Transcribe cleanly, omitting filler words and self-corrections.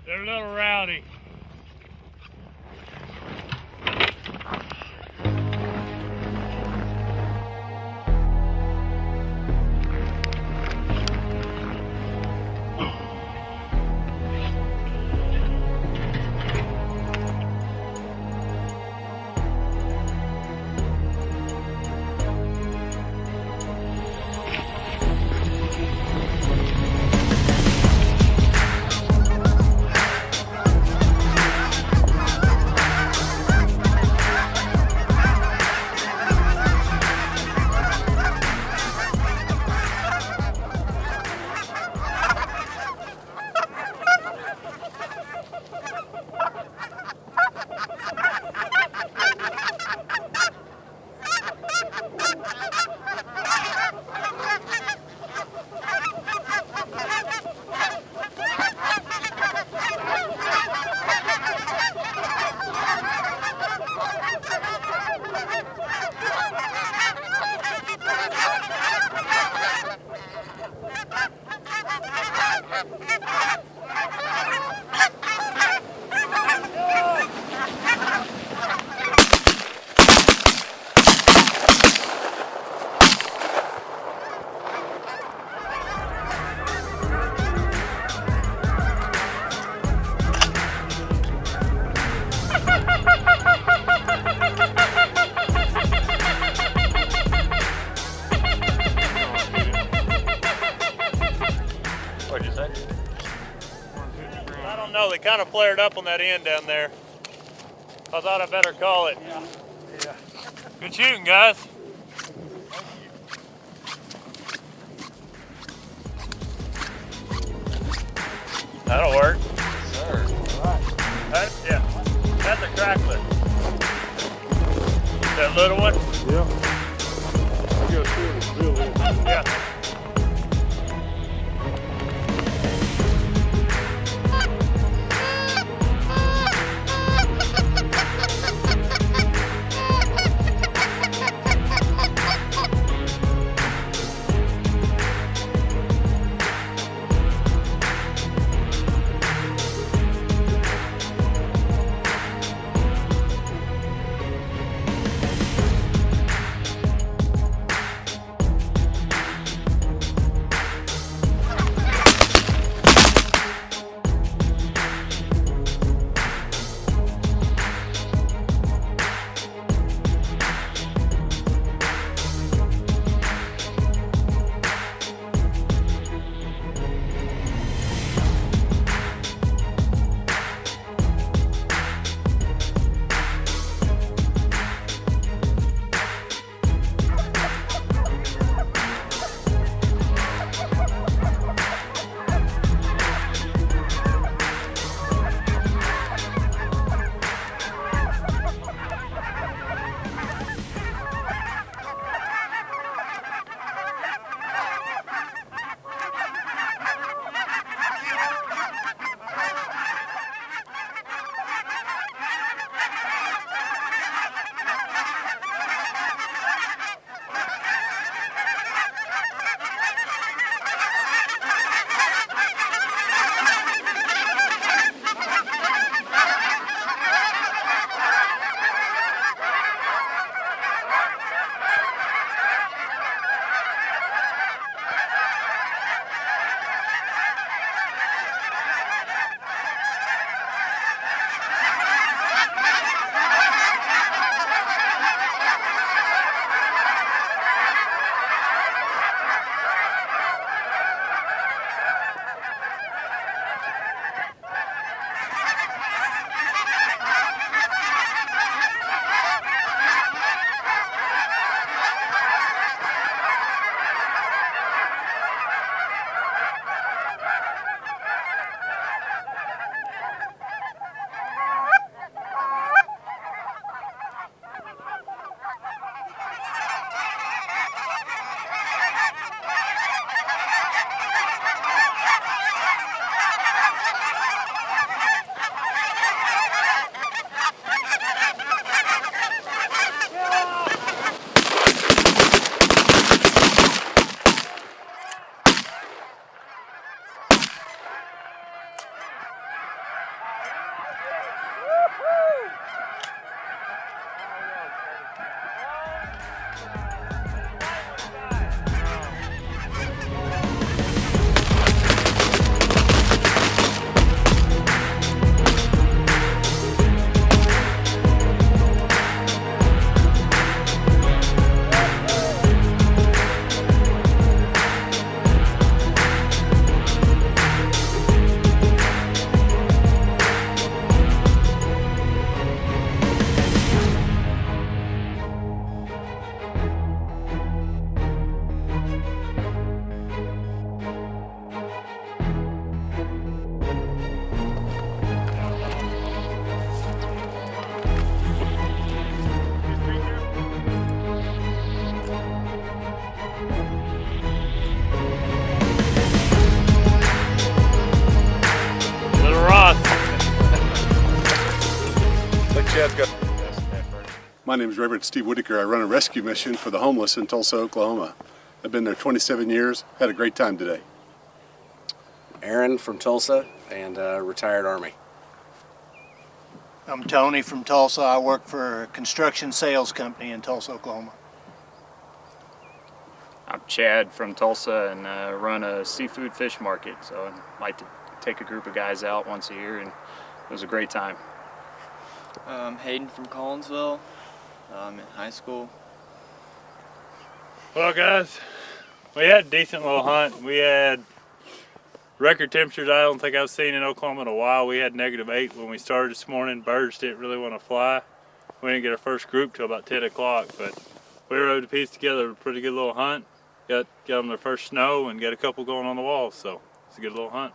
They're a little rowdy. What'd you say? I don't know, they kind of flared up on that end down there. I thought I better call it. Yeah. Good shooting, guys. That'll work. Sir. All right. Yeah, that's a cracklet. That little one? Yeah. You gotta see what it's really. Yeah. let's go. My name is Reverend Steve Whitaker. I run a rescue mission for the homeless in Tulsa, Oklahoma. I've been there 27 years, had a great time today. Aaron from Tulsa and retired Army. I'm Tony from Tulsa. I work for a construction sales company in Tulsa, Oklahoma. I'm Chad from Tulsa and run a seafood fish market, so I like to take a group of guys out once a year, and it was a great time. Hayden from Collinsville. In high school. Well, guys, we had a decent little hunt. We had record temperatures I don't think I've seen in Oklahoma in a while. We had -8 when we started this morning. Birds didn't really want to fly. We didn't get our first group till about 10 o'clock, but we were able to piece together a pretty good little hunt. Got them their first snow and got a couple going on the wall, so it's a good little hunt.